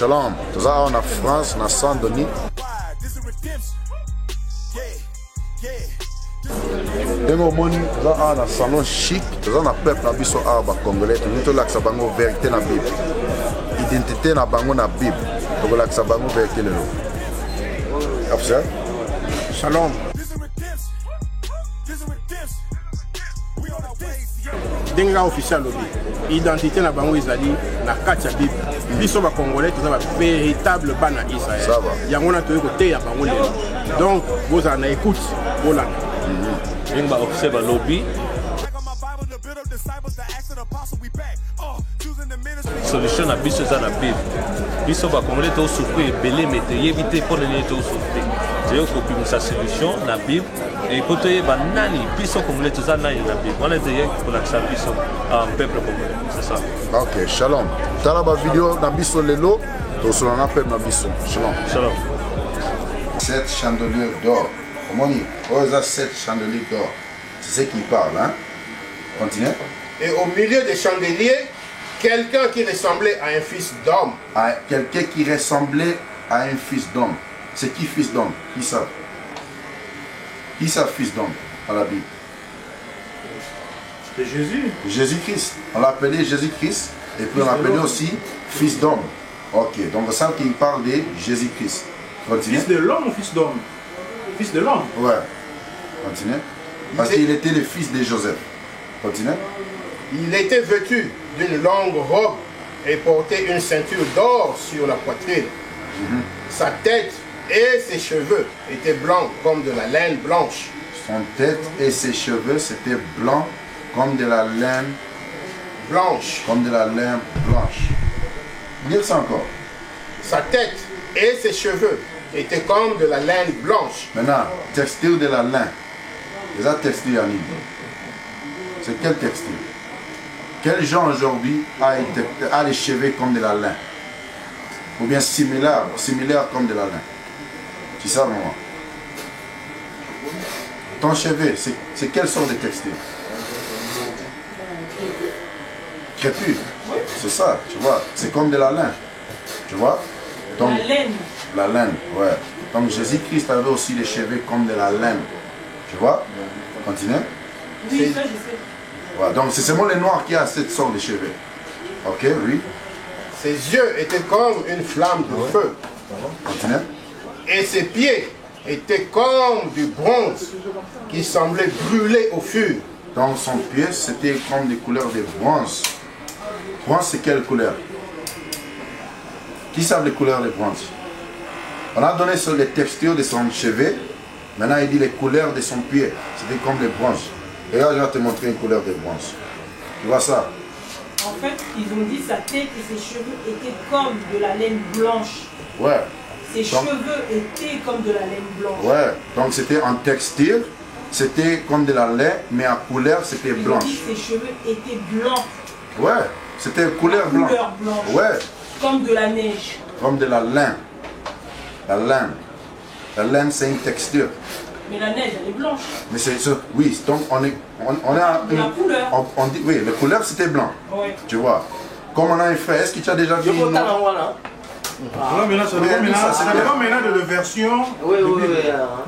Shalom. Nous sommes en France, dans Saint-Denis. Nous sommes dans un salon chic. Nous sommes dans le peuple congolais. Nous sommes dans la vérité dans la Bible. L'identité dans la Bible. Nous sommes dans la vérité. Shalom. Denga officiel lobby. Identité na bango ezali na kati ya Bible. Biso ba congolais toza ba véritable bana Israël. Ça va. Yango na toye côté ya bango lelo. Donc vous en écoute bolana. Denga officiel ba lobby. Solution na biso za na Bible. Biso ba congolais to souffrir belé mais éviter pour ne to souffrir. C'est eux qui ont sa solution na Bible. Et pour te dire, nani, biso congolais, tout ça, nani na Bible. On est derrière pour l'accès biso à un peuple congolais. C'est ça. Ok, shalom. Dans la vidéo, dans biso lelo, tout ce qu'on appelle na biso. Shalom. Shalom. 7 chandeliers d'or. Comment on dit? Oh, ça 7 chandeliers d'or. C'est ce qui parle, hein? Continue. Et au milieu des chandeliers, quelqu'un qui ressemblait à un fils d'homme. Quelqu'un qui ressemblait à un fils d'homme. C'est qui fils d'homme? Qui ça? Qui ça fils d'homme à la Bible? C'est Jésus. Jésus-Christ. On l'appelait Jésus-Christ et puis on l'appelait aussi fils d'homme. Ok, donc ça qui parle de Jésus-Christ. Continue. Fils de l'homme ou fils d'homme? Fils de l'homme. Ouais. Continue. Parce qu'il était le fils de Joseph. Continue. Il était vêtu d'une longue robe et portait une ceinture d'or sur la poitrine. Sa tête et ses cheveux étaient blancs comme de la laine blanche. Son tête et ses cheveux c'était blanc comme de la laine blanche. Comme de la laine blanche. Lire ça encore. Sa tête et ses cheveux étaient comme de la laine blanche. Maintenant, textile de la laine. C'est ça textile en Libre. C'est quel textile? Quel genre aujourd'hui a les cheveux comme de la laine? Ou bien similaire comme de la laine? C'est ça, maman. Ton cheveu, c'est quelle sorte de textile? Crépus. C'est ça, tu vois. C'est comme de la laine. Tu vois? Donc, la laine. La laine, ouais. Donc Jésus-Christ avait aussi les cheveux comme de la laine. Tu vois? Continue. Oui, ça je sais. Ouais, donc c'est seulement les noirs qui ont cette sorte de cheveux. Ok, oui. Ses yeux étaient comme une flamme de feu. Continue. Et ses pieds étaient comme du bronze qui semblait brûler au fur. Donc son pied, c'était comme des couleurs de bronze. Bronze, c'est quelle couleur? Qui savent les couleurs de bronze? On a donné sur les textures de son cheveu. Maintenant, il dit les couleurs de son pied. C'était comme le bronze. Et là, je vais te montrer une couleur de bronze. Tu vois ça? En fait, ils ont dit sa tête et ses cheveux étaient comme de la laine blanche. Ouais. Ses cheveux étaient comme de la laine blanche. Ouais. Donc c'était en textile, c'était comme de la laine, mais en couleur, c'était blanche. Ses cheveux étaient blancs. Ouais. C'était couleur blanche. Couleur blanche. Ouais. Comme de la neige. Comme de la laine. La laine. La laine, c'est une texture. Mais la neige, elle est blanche. Mais c'est ça, oui, donc on a la couleur. On dit, oui, la couleur c'était blanc. Ouais. Tu vois. Comme on a un frère, est-ce que tu as déjà vu? Ça dépend maintenant de la version. Oui.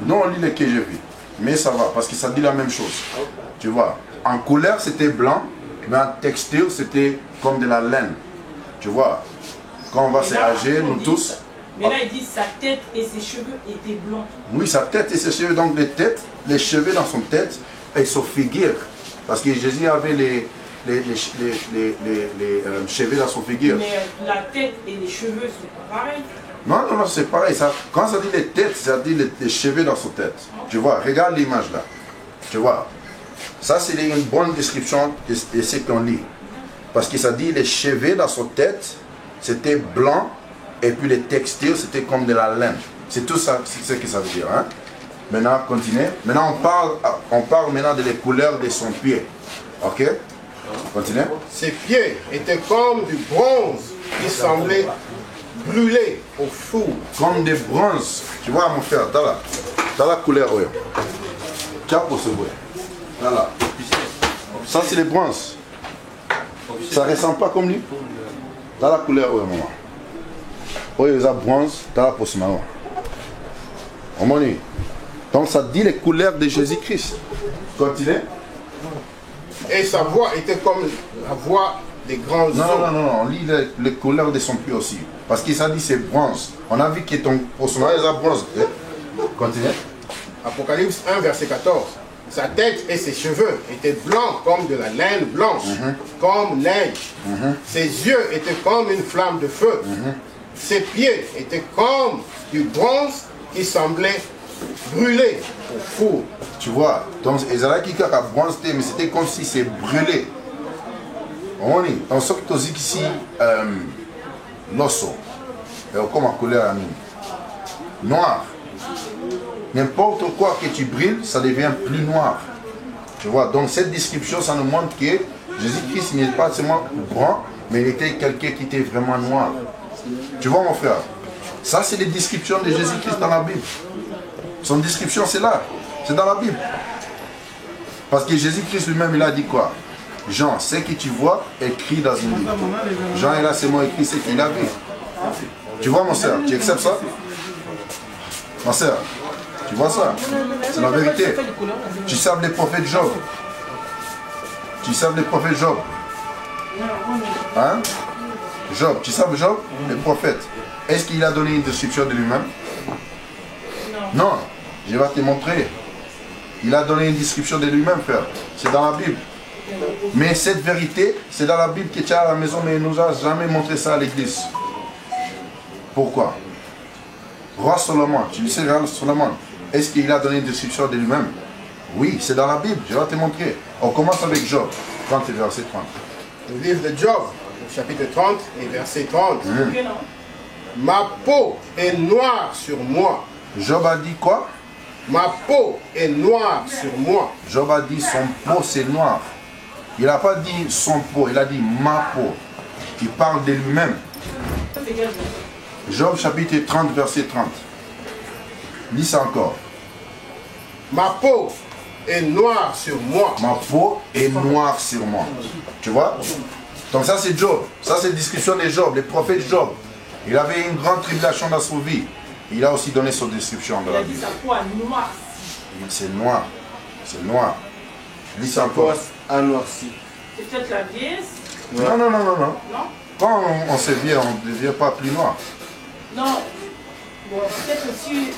Non, on lit les que j'ai vu. Mais ça va, parce que ça dit la même chose. Tu vois. En couleur c'était blanc, mais en texture c'était comme de la laine. Tu vois. Quand on va s'âger, nous tous. Mais là, il dit sa tête et ses cheveux étaient blancs. Oui, sa tête et ses cheveux. Donc les cheveux dans son tête et son figure. Parce que Jésus avait les cheveux dans son figure. Mais la tête et les cheveux, c'est pas pareil. Non, c'est pareil. Ça, quand ça dit les têtes, ça dit les cheveux dans son tête. Tu vois, regarde l'image là. Tu vois. Ça, c'est une bonne description de ce qu'on lit. Parce que ça dit les cheveux dans son tête, c'était blanc. Et puis les textures, c'était comme de la laine. C'est tout ça, c'est ce que ça veut dire. Hein? Maintenant, continue. Maintenant, on parle maintenant de les couleurs de son pied. Ok? Continue. Ses pieds étaient comme du bronze qui semblait brûler au four. Comme des bronzes. Tu vois, mon frère, dans la couleur, oui. Tu as pour ce bruit. Là. Ça, c'est les bronzes. Ça ne ressemble pas comme lui. Dans la couleur, oui, maman. Oui, ils ont bronze, dans la poste marron. Donc ça dit les couleurs de Jésus-Christ. Continuez. Et sa voix était comme la voix des grands eaux. Non, on lit les couleurs de son pied aussi. Parce qu'il s'est dit c'est bronze. On a vu que ton poste marron, ils ont bronze. Continuez. Apocalypse 1, verset 14. Sa tête et ses cheveux étaient blancs comme de la laine blanche, comme neige. Ses yeux étaient comme une flamme de feu. Ses pieds étaient comme du bronze qui semblait brûler au four. Tu vois, donc Israël qui a bronze, mais c'était comme si c'est brûlé. On sort que tu ici l'osso, comme en couleur à nous. Noir. N'importe quoi que tu brilles, ça devient plus noir. Tu vois, donc cette description, ça nous montre que Jésus-Christ n'est pas seulement brun, mais il était quelqu'un qui était vraiment noir. Tu vois mon frère, ça c'est les descriptions de Jésus-Christ dans la Bible. Son description c'est là, c'est dans la Bible. Parce que Jésus-Christ lui-même il a dit quoi? Jean, ce que tu vois écrit dans une Bible. Jean il a seulement écrit ce qu'il a vu. Tu vois mon soeur, tu acceptes ça? Ma soeur, tu vois ça? C'est la vérité. Tu sais les prophètes Job. Tu sais les prophètes Job. Hein? Job, tu sais Job, le prophète. Est-ce qu'il a donné une description de lui-même? Non, je vais te montrer. Il a donné une description de lui-même, frère. C'est dans la Bible. Mais cette vérité, c'est dans la Bible que tu as à la maison, mais il ne nous a jamais montré ça à l'église. Pourquoi? Roi Solomon, tu sais, Roi Solomon, est-ce qu'il a donné une description de lui-même? Oui, c'est dans la Bible, je vais te montrer. On commence avec Job, 30 et verset 30. Le livre de Job, chapitre 30 et verset 30. Ma peau est noire sur moi. Job a dit quoi? Ma peau est noire sur moi. Job a dit son peau c'est noir. Il n'a pas dit son peau, il a dit ma peau. Il parle de lui-même. Job chapitre 30 verset 30. Lis ça encore. Ma peau est noire sur moi. Ma peau est noire sur moi. Tu vois? Donc ça c'est Job. Ça c'est la discussion de Job, le prophète Job. Il avait une grande tribulation dans sa vie. Il a aussi donné son description de la Bible. Il a dit sa peau est noire. C'est noir. C'est noir. Lis ça encore. Noirci. C'est peut-être la vieillesse. Non. Non? Quand on se vient, on ne devient pas plus noir. Non. Bon, peut-être aussi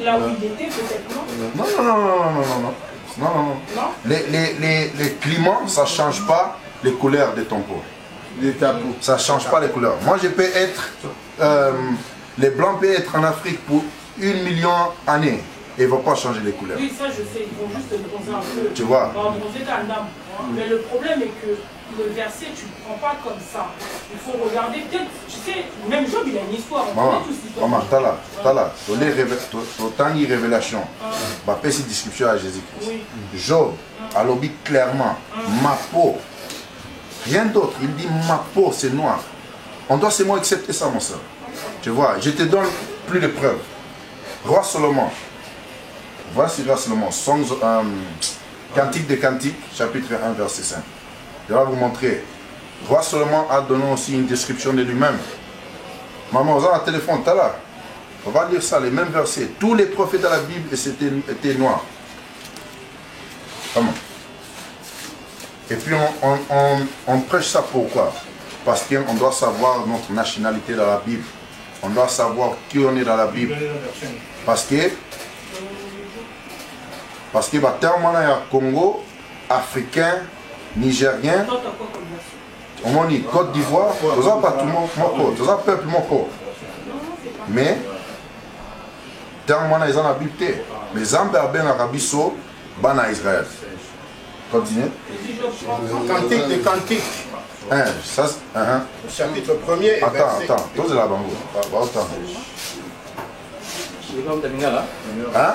là où il était, peut-être non. Non. Les climats, ça ne change pas les couleurs de ton peau. Ça ne change pas les couleurs. Moi, je peux être... les blancs peuvent être en Afrique pour 1 million d'années. Et ils ne vont pas changer les couleurs. Oui, ça je sais. Ils vont juste bronzer un peu. Tu vois? Bronzer ta dame. Mais le problème est que le verset, tu ne prends pas comme ça. Il faut regarder peut-être... Tu sais, même Job, il a une histoire. Maman, t'as là. Autant de révélations. Bah, fais cette description à Jésus-Christ. Oui. Job a lobby clairement. Ma peau. Rien d'autre. Il dit ma peau, c'est noir. On doit seulement accepter ça, mon soeur. Tu vois, je te donne plus de preuves. Roi Solomon. Voici Roi Solomon. Cantique des Cantiques, chapitre 1, verset 5. Je vais vous montrer. Roi Solomon a donné aussi une description de lui-même. Maman, vous avez un téléphone, t'as là. On va lire ça, les mêmes versets. Tous les prophètes de la Bible étaient noirs. Comment? Et puis on prêche ça pourquoi? Parce qu'on doit savoir notre nationalité dans la Bible. On doit savoir qui on est dans la Bible. Parce que tellement il y a Congo, Africain, Nigérien, on dit Côte d'Ivoire, tout ça pas tout le monde, tout ça peuple mon corps. Mais tellement il y a la Bible, les Amberben Arabie Saoudite, Bana Israël. Continuez. Cantique des Cantiques. Chapitre 1er et verset. Attends, tous là, Bango. Attends. Hein?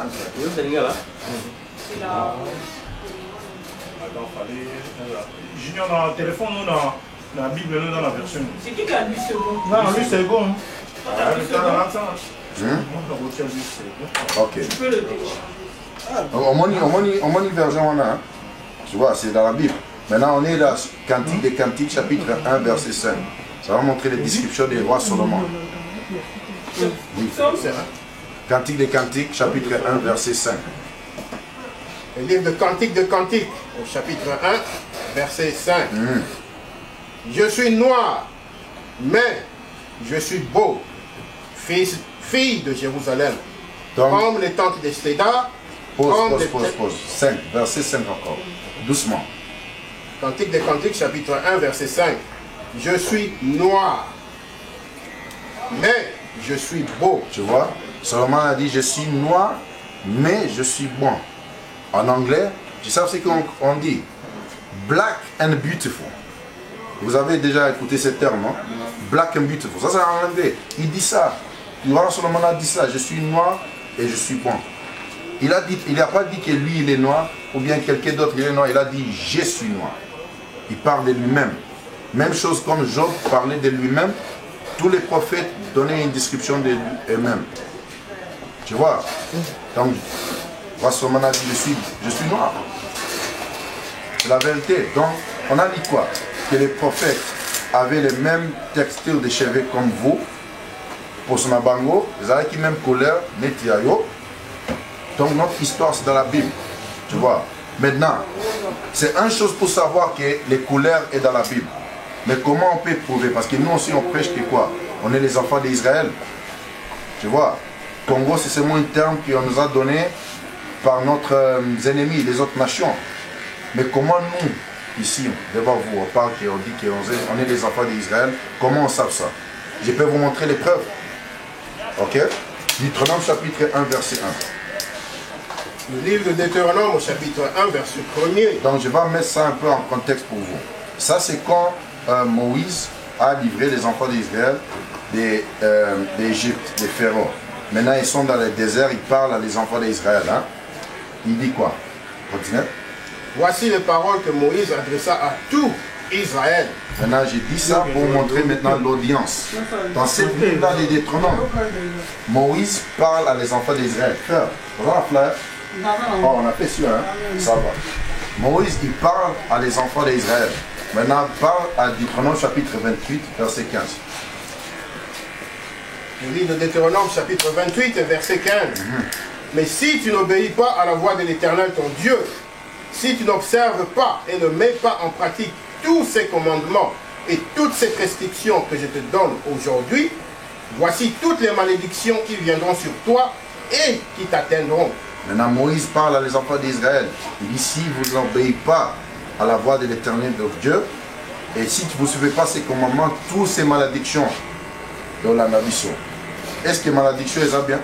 Junior dans le téléphone, nous dans la Bible, nous dans la version. C'est qui a lu ce mot? Non, lui c'est bon. Ok. Tu peux le télécharger. On m'a dit version on a. Tu vois, c'est dans la Bible. Maintenant, on est dans Cantique des Cantiques, chapitre 1, verset 5. Ça va montrer les descriptions des rois Solomon. Oui. Psaume. Cantique des Cantiques, chapitre 1, verset 5. Le livre de Cantique, au chapitre 1, verset 5. Je suis noir, mais je suis beau, fille de Jérusalem. Donc, comme les tentes des Cédars. pause. 5, verset 5 encore. Doucement. Cantique des Cantiques, chapitre 1, verset 5. Je suis noir, mais je suis beau. Tu vois, Salomon a dit, je suis noir, mais je suis bon. En anglais, tu sais ce qu'on dit? Black and beautiful. Vous avez déjà écouté ce terme, non? Black and beautiful. Ça, c'est en anglais. Il dit ça. Le roi Salomon a dit ça. Je suis noir et je suis bon. Il n'a pas dit que lui, il est noir, ou bien quelqu'un d'autre, il est noir. Il a dit, je suis noir. Il parle de lui-même. Même chose comme Job parlait de lui-même. Tous les prophètes donnaient une description de eux-mêmes. Tu vois? Donc, roi Salomon a dit, je suis noir. C'est la vérité. Donc, on a dit quoi? Que les prophètes avaient les mêmes textures de cheveux comme vous. Pour son abango, ils avaient qui même couleur, netiayo. Donc, notre histoire, c'est dans la Bible. Tu vois? Maintenant, c'est une chose pour savoir que les couleurs est dans la Bible. Mais comment on peut prouver? Parce que nous aussi, on prêche que quoi? On est les enfants d'Israël. Tu vois? Congo, c'est seulement un terme qu'on nous a donné par notre ennemis, les autres nations. Mais comment nous, ici, devant vous, on parle qu'on dit qu'on est les enfants d'Israël, comment on sait ça? Je peux vous montrer les preuves. Ok? Deutéronome chapitre 1, verset 1. Le livre de Deutéronome au chapitre 1, verset 1er. Donc je vais mettre ça un peu en contexte pour vous. Ça c'est quand Moïse a livré les enfants d'Israël d'Égypte, des Pharaons. Maintenant ils sont dans le désert, ils parlent à les enfants d'Israël. Hein? Il dit quoi? Continuez. Voici les paroles que Moïse adressa à tout Israël. Maintenant j'ai dit ça pour montrer maintenant l'audience. Dans cette livre-là des Deutéronomes, Moïse parle à les enfants d'Israël. Frère, voilà la fleur. Oh, on a fait celui-là, hein? Ça va. Moïse, il parle à les enfants d'Israël. Maintenant, il parle à Deutéronome chapitre 28, verset 15. Le livre de Deutéronome chapitre 28, verset 15. Mais si tu n'obéis pas à la voix de l'Éternel ton Dieu, si tu n'observes pas et ne mets pas en pratique tous ces commandements et toutes ces restrictions que je te donne aujourd'hui, voici toutes les malédictions qui viendront sur toi et qui t'atteindront. Maintenant, Moïse parle à les enfants d'Israël. Il dit, si vous n'obéissez pas à la voix de l'Éternel de Dieu, et si vous ne suivez pas ces commandements, toutes ces malédictions de la nation. Est-ce que malédiction est bien?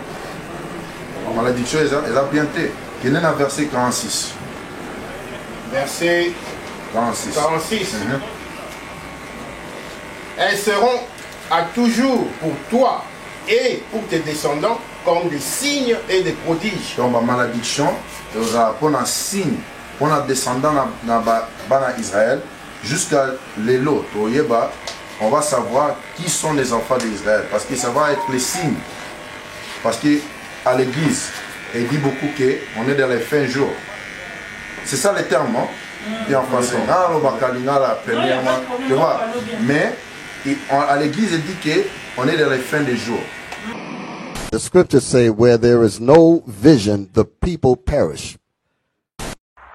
Malédiction est bien été. Quel est le verset 46? Verset 46. Elles seront à toujours pour toi et pour tes descendants comme des signes et des prodiges. Donc la malédiction, pour un signe, pour un descendant d'Israël, jusqu'à l'élo, on va savoir qui sont les enfants d'Israël. Parce que ça va être les signes. Parce qu'à l'église, il dit beaucoup qu'on est dans les fins jours. C'est ça le terme, non? Et en français, tu vois, mais à l'église, il dit qu'on est dans les fins des jours. The scriptures say, where there is no vision, the people perish.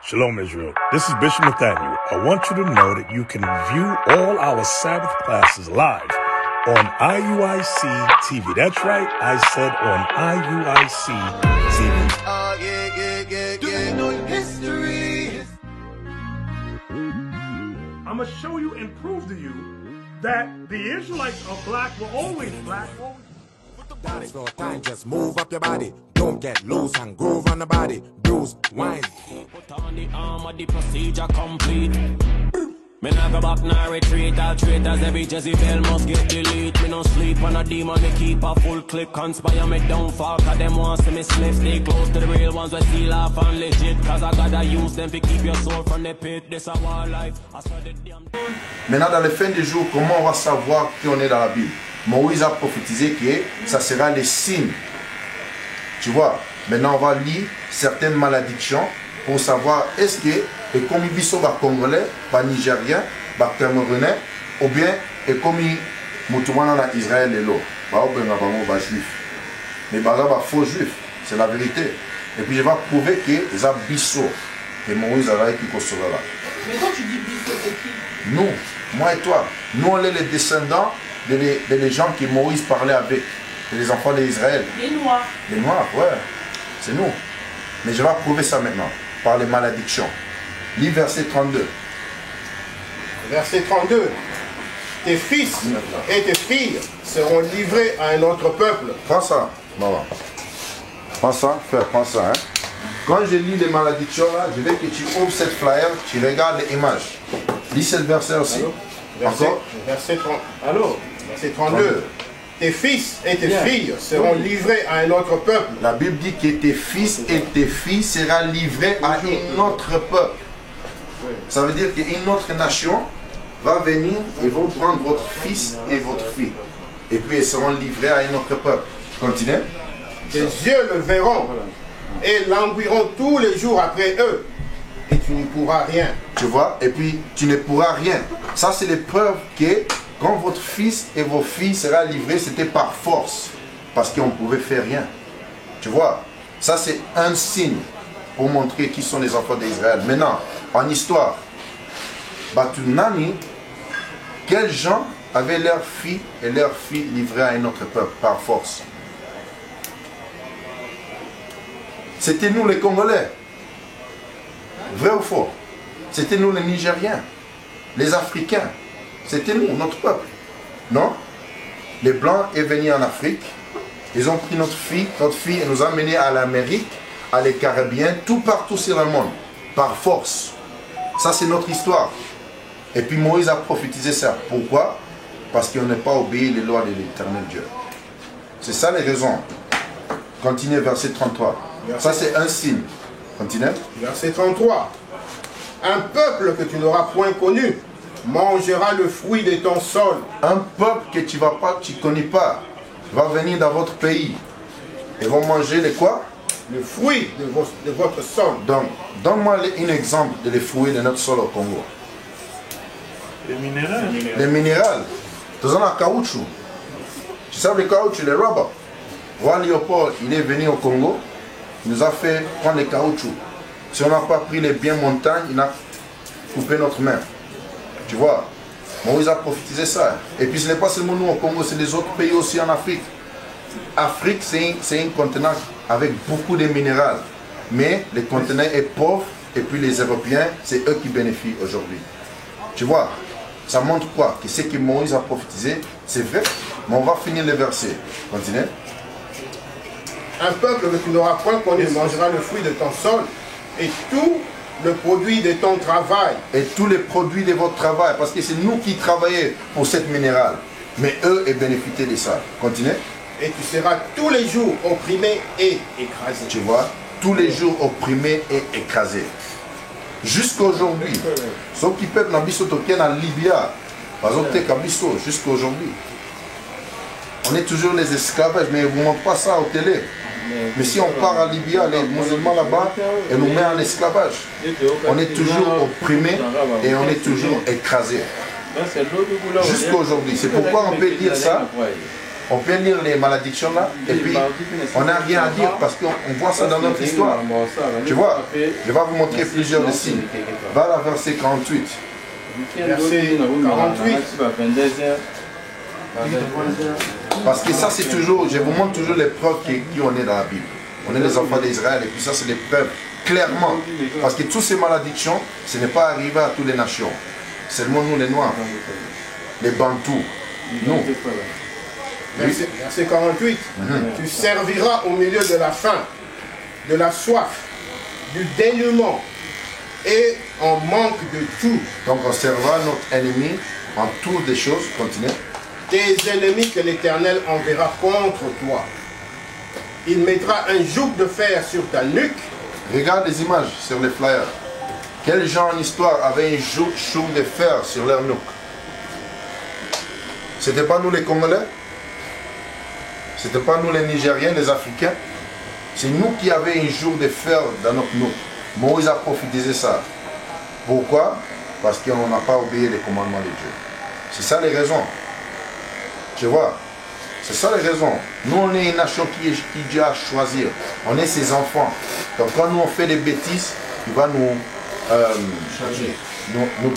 Shalom, Israel. This is Bishop Nathaniel. I want you to know that you can view all our Sabbath classes live on IUIC TV. That's right, I said on IUIC TV. Do you know history? I'm going to show you and prove to you that the Israelites are black, were always black. Dance for time, just move up your body. Don't get loose and groove on the body. Bruise, wine. Put on the armor, the procedure complete. Me not go back, nah retreat. All traitors, every Jezebel must get delete. Me no sleep on a demon, me keep a full clip. Conspire me downfall, cause them want to see me slip. Stay close to the real ones, we steal off and legit. Cause I gotta use them to keep your soul from the pit. This a war life, I swear the damn. Maintenant, dans les fins des jours, comment on va savoir qu'on est dans la Bible? Moïse a prophétisé que ça sera les signes. Tu vois, maintenant on va lire certaines malédictions pour savoir est-ce que, et comme ils sont Congolais, pas Nigériens, pas Camerounais, ou bien, et comme ils sont Israël et l'eau. juif. Mais faux juif, c'est la vérité. Et puis je vais prouver que les Bisso, que Moïse a qui construira là. Mais quand tu dis Bisso, c'est qui? Nous, moi et toi, nous on est les descendants des gens que Moïse parlait avec, les enfants d'Israël. Les Noirs. Les Noirs, ouais, c'est nous. Mais je vais prouver ça maintenant, par les malédictions. Lis verset 32. Verset 32. Tes fils et tes filles seront livrés à un autre peuple. Prends ça, maman. Prends ça, frère, prends ça. Hein. Quand je lis les malédictions là, je veux que tu ouvres cette flyer, tu regardes les images. Lis ce verset aussi. Verset 32. Tes fils et tes filles seront livrés à un autre peuple. La Bible dit que tes fils et tes filles seront livrés à un autre peuple. Ça veut dire qu'une autre nation va venir et vont prendre votre fils et votre fille. Et puis ils seront livrés à un autre peuple. Continue. Tes yeux le verront et languiront tous les jours après eux. Et tu n'y pourras rien. Tu vois? Et puis tu ne pourras rien. Ça c'est l'épreuve que quand votre fils et vos filles seront livrés, c'était par force. Parce qu'on ne pouvait faire rien. Tu vois? Ça c'est un signe pour montrer qui sont les enfants d'Israël. Maintenant, en histoire, Batunani, quels gens avaient leurs filles et leurs filles livrées à un autre peuple par force? C'était nous les Congolais. Vrai ou faux? C'était nous les Nigériens, les Africains. C'était nous, notre peuple. Non? Les Blancs sont venus en Afrique. Ils ont pris notre fille et nous ont amenés à l'Amérique, à les Caraïbes, tout partout sur le monde, par force. Ça, c'est notre histoire. Et puis Moïse a prophétisé ça. Pourquoi? Parce qu'on n'a pas obéi les lois de l'Éternel Dieu. C'est ça les raisons. Continuez, verset 33. Ça, c'est un signe. Continuez. Verset 33. Un peuple que tu n'auras point connu mangera le fruit de ton sol. Un peuple que tu ne connais pas, va venir dans votre pays. Ils vont manger les quoi? Le fruit de votre sol. Donc, donne-moi un exemple de les fruits de notre sol au Congo. Les minéraux. Les minéraux. Tous en a caoutchouc. Tu sais le caoutchouc, les rubber. Roi Léopold, il est venu au Congo. Il nous a fait prendre les caoutchoucs. Si on n'a pas pris les biens montagnes, il a coupé notre main. Tu vois, Moïse a prophétisé ça. Et puis ce n'est pas seulement nous au Congo, c'est les autres pays aussi en Afrique. Afrique, c'est un continent avec beaucoup de minéraux. Mais le continent est pauvre et puis les Européens, c'est eux qui bénéficient aujourd'hui. Tu vois, ça montre quoi? Que ce que Moïse a prophétisé, c'est vrai. Mais on va finir le verset. Continuez. Un peuple que tu n'auras point connu mangera le fruit de ton sol et tout le produit de ton travail. Et tous les produits de votre travail. Parce que c'est nous qui travaillons pour cette minérale. Mais eux, ils bénéficient de ça. Continuez. Et tu seras tous les jours opprimé et écrasé. Tu vois, tous les jours opprimé et écrasé. Jusqu'à aujourd'hui. Ceux qui peuvent dans en Libya, par exemple, jusqu'à aujourd'hui. On est toujours les esclavages, mais ils ne vous montrent pas ça au télé. Mais si on part à Libya, les musulmans là-bas, ils nous mettent en esclavage. On est toujours opprimé et on est toujours écrasé. Jusqu'à aujourd'hui. C'est pourquoi on peut dire ça. On peut lire les malédictions là, et puis on n'a rien à dire parce qu'on voit ça dans notre histoire. Tu vois, je vais vous montrer plusieurs signes. Va à la verset 48. Verset 48. Parce que ça c'est toujours, je vous montre toujours les preuves qui on est dans la Bible. On est les enfants d'Israël et puis ça c'est les preuves clairement. Parce que toutes ces malédictions, ce n'est pas arrivé à toutes les nations. Seulement nous les Noirs, les Bantous, nous. Verset 48. Tu serviras au milieu de la faim, de la soif, du dénuement et en manque de tout. Donc on servira notre ennemi en toutes les choses. Continuez. Tes ennemis que l'Éternel enverra contre toi. Il mettra un joug de fer sur ta nuque. Regarde les images sur les flyers. Quels gens en histoire avaient un joug de fer sur leur nuque? C'était pas nous les Congolais? C'était pas nous les Nigériens, les Africains? C'est nous qui avions un joug de fer dans notre nuque. Moïse a prophétisé ça. Pourquoi? Parce qu'on n'a pas obéi les commandements de Dieu. C'est ça les raisons. Tu vois, C'est ça la raison. Nous, on est une nation qui Dieu a choisi. On est ses enfants. Donc quand nous on fait des bêtises, il va nous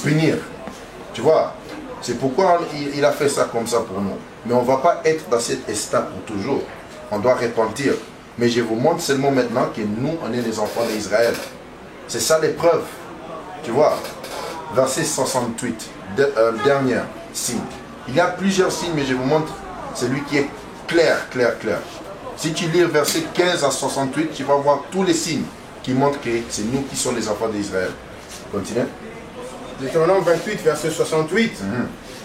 punir. Tu vois? C'est pourquoi il a fait ça comme ça pour nous. Mais on ne va pas être dans cet état pour toujours. On doit repentir. Mais je vous montre seulement maintenant que nous, on est les enfants d'Israël. C'est ça l'épreuve. Tu vois? Verset 68, dernier signe. Il y a plusieurs signes, mais je vous montre celui qui est clair. Si tu lis verset 15 à 68, tu vas voir tous les signes qui montrent que c'est nous qui sommes les enfants d'Israël. Continue. Deutéronome 28, verset 68.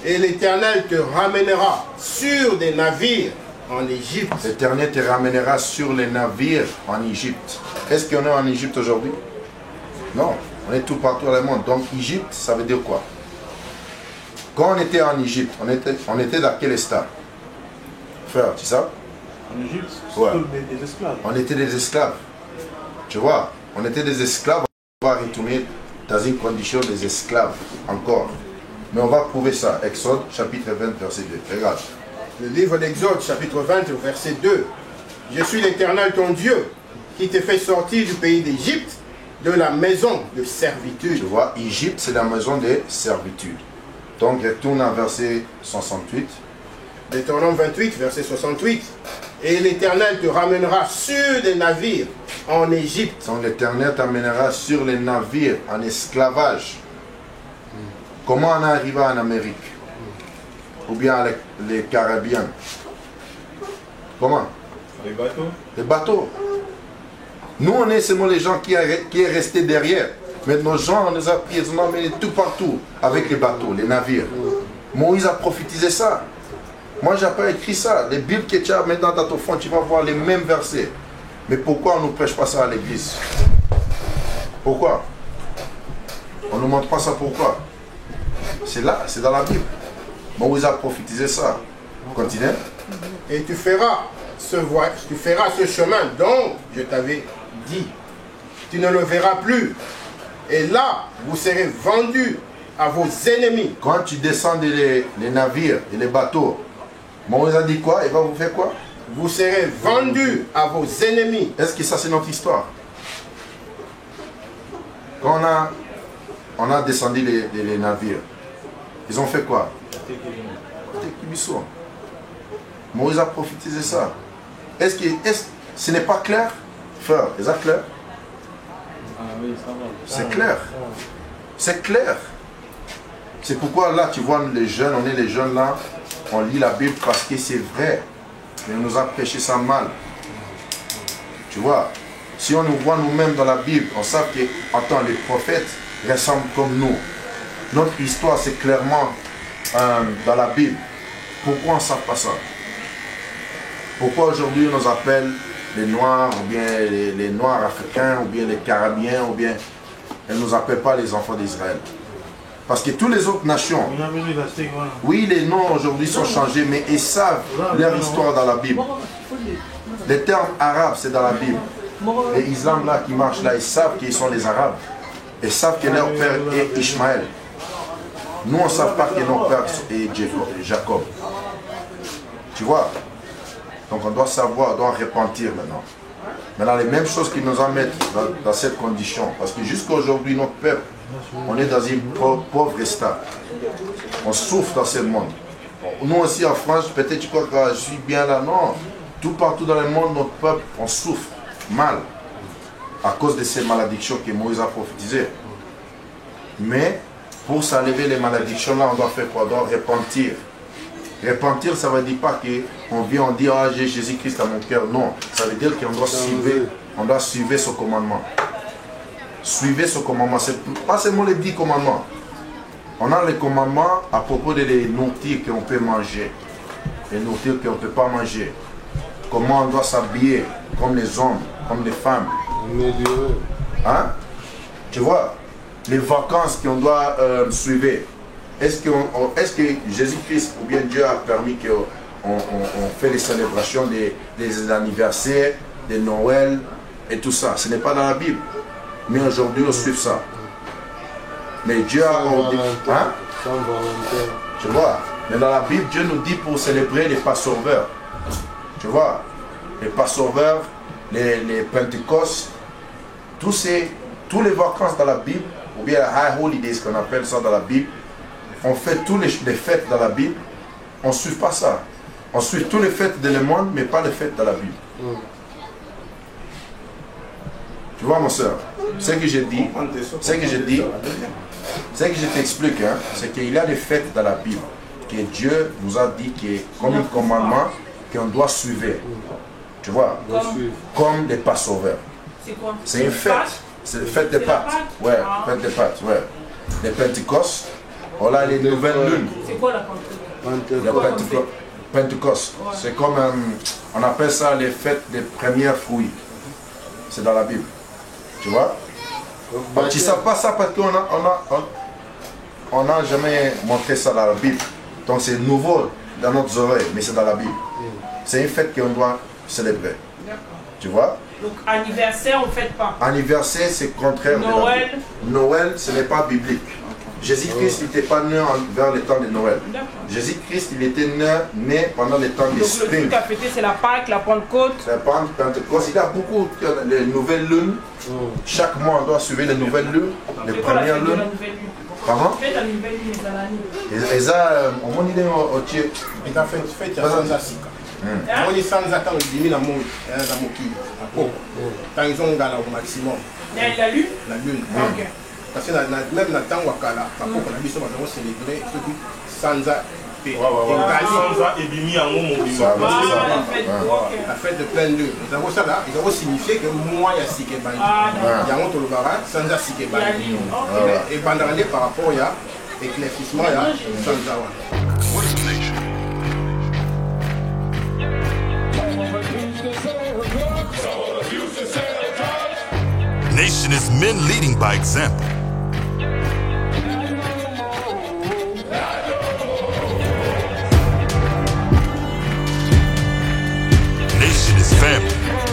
Et l'Éternel te ramènera sur des navires en Égypte. L'Éternel te ramènera sur les navires en Égypte. Est-ce qu'il y en a en Égypte aujourd'hui? Non, on est tout partout dans le monde. Donc Égypte, ça veut dire quoi? Quand on était en Égypte, on était dans quel état? Frère, tu sais? En Égypte, ouais. Des esclaves. On était des esclaves. Tu vois? On était des esclaves. On va retourner dans une condition des esclaves encore. Mais on va prouver ça. Exode, chapitre 20, verset 2. Regarde. Le livre d'Exode, chapitre 20, verset 2. Je suis l'Éternel ton Dieu, qui te fait sortir du pays d'Égypte, de la maison de servitude. Tu vois, Égypte, c'est la maison de servitude. Donc, retourne à verset 68. Deutéronome 28, verset 68. Et l'Éternel te ramènera sur des navires en Égypte. Donc, l'Éternel t'amènera sur les navires en esclavage. Comment on est arrivé en Amérique? Ou bien les Caraïbiens? Comment? Les bateaux. Les bateaux. Nous, on est seulement les gens qui est resté derrière. Mais nos gens, on nous a pris, on a emmené tout partout avec les bateaux, les navires. Moïse a prophétisé ça. Moi, je n'ai pas écrit ça. Les Bibles que tu as maintenant dans ton fond, tu vas voir les mêmes versets. Mais pourquoi on ne nous prêche pas ça à l'église? Pourquoi? On ne nous montre pas ça pourquoi? C'est là, c'est dans la Bible. Moïse a prophétisé ça. Continue. Et tu feras ce chemin dont je t'avais dit. Tu ne le verras plus. Et là, vous serez vendus à vos ennemis. Quand tu descends les navires et les bateaux, Moïse a dit quoi? Il va vous faire quoi? Vous serez vendus à vos ennemis. Est-ce que ça c'est notre histoire? Quand on a descendu les navires, ils ont fait quoi? Moïse a prophétisé ça. Est-ce que ce n'est pas clair? Frère, est-ce clair? C'est clair. C'est clair. C'est pourquoi là, tu vois, les jeunes, on est les jeunes là, on lit la Bible parce que c'est vrai. Mais on nous a prêché ça mal. Tu vois, si on nous voit nous-mêmes dans la Bible, on sait que, attends, les prophètes ressemblent comme nous. Notre histoire, c'est clairement dans la Bible. Pourquoi on ne sait pas ça? Pourquoi aujourd'hui on nous appelle les Noirs, ou bien les Noirs africains, ou bien les Caraïbiens, ou bien... Elle ne nous appelle pas les enfants d'Israël. Parce que toutes les autres nations, oui, les noms aujourd'hui sont changés, mais ils savent leur histoire dans la Bible. Les termes arabes, c'est dans la Bible. Les Islam là qui marchent là, ils savent qu'ils sont les Arabes. Ils savent que leur père est Ishmaël. Nous, on ne sait pas que notre père est Jacob. Tu vois? Donc on doit savoir, on doit repentir maintenant. Maintenant, les mêmes choses qui nous en mettent dans cette condition. Parce que jusqu'à aujourd'hui, notre peuple, on est dans une pauvre état. On souffre dans ce monde. Nous aussi en France, peut-être tu crois que je suis bien là. Non. Tout partout dans le monde, notre peuple, on souffre mal. À cause de ces malédictions que Moïse a prophétisées. Mais, pour s'enlever les malédictions là, on doit faire quoi? On doit repentir. Repentir, ça ne veut dire pas qu'on vient, on dit, ah, j'ai Jésus-Christ à mon cœur. Non, ça veut dire qu'on doit suivre son commandement. Suivez ce commandement. Ce n'est pas seulement les 10 commandements. On a les commandements à propos des nourritures qu'on peut manger. Les nourritures qu'on ne peut pas manger. Comment on doit s'habiller, comme les hommes, comme les femmes. Hein? Tu vois? Les vacances qu'on doit suivre. Est-ce que Jésus-Christ ou bien Dieu a permis qu'on fait les célébrations des anniversaires, des Noël et tout ça? Ce n'est pas dans la Bible. Mais aujourd'hui, on suit ça. Mais Dieu a... Hein? Tu vois? Mais dans la Bible, Dieu nous dit pour célébrer les Passover. Tu vois, les Passover, les Pentecôtes, tous les vacances dans la Bible, ou bien les High Holidays qu'on appelle ça dans la Bible, on fait tous les fêtes dans la Bible, on ne suit pas ça. On suit tous les fêtes de le monde, mais pas les fêtes dans la Bible. Tu vois, mon soeur, ce que je dis, ce que je t'explique, hein, c'est qu'il y a des fêtes dans la Bible que Dieu nous a dit qui est comme un commandement qu'on doit suivre. Tu vois, comme des Passover. C'est quoi? C'est une fête. C'est la fête des Pâques. Ouais, fête des Pâques, ouais. Les Pentecôtes, voilà les nouvelles lunes. C'est quoi la Pentecôte? Pentecôte, c'est comme, on appelle ça les fêtes des premiers fruits. C'est dans la Bible. Tu vois? Tu ne sais pas ça parce qu'on n'a jamais montré ça dans la Bible. Donc c'est nouveau dans nos oreilles, mais c'est dans la Bible. C'est une fête qu'on doit célébrer. Tu vois? Donc anniversaire, on ne fête pas. Anniversaire, c'est contraire de la Bible. Noël, ce n'est pas biblique. Jésus-Christ n'était pas né vers le temps de Noël. Jésus-Christ, il était né pendant le temps de Donc spring. le truc à fêter, c'est la Pâque, la Pentecôte. La Pentecôte, il y a beaucoup de nouvelles lunes. Chaque mois, on doit suivre les nouvelles lunes, les premières lunes. Pardon? Fête la nouvelle lune dans l'année. Et ça, on m'a dit au Dieu. Et la fête, il y a sans asika. On est sans attendre, il y a la moquille. Quand ils ont au maximum. La lune? La lune. Ok. Parce que même dans le temps, on a célébré sans la fête de pleine lune. Nous avons ça là, ils avons signifié que moi, il y a Sike Bandi. Il y a un autre Lobara, sans Sike Bandi. Et pendant l'année, par rapport à l'éclaircissement, il y a sans. Nation is men leading by example. Nation is family.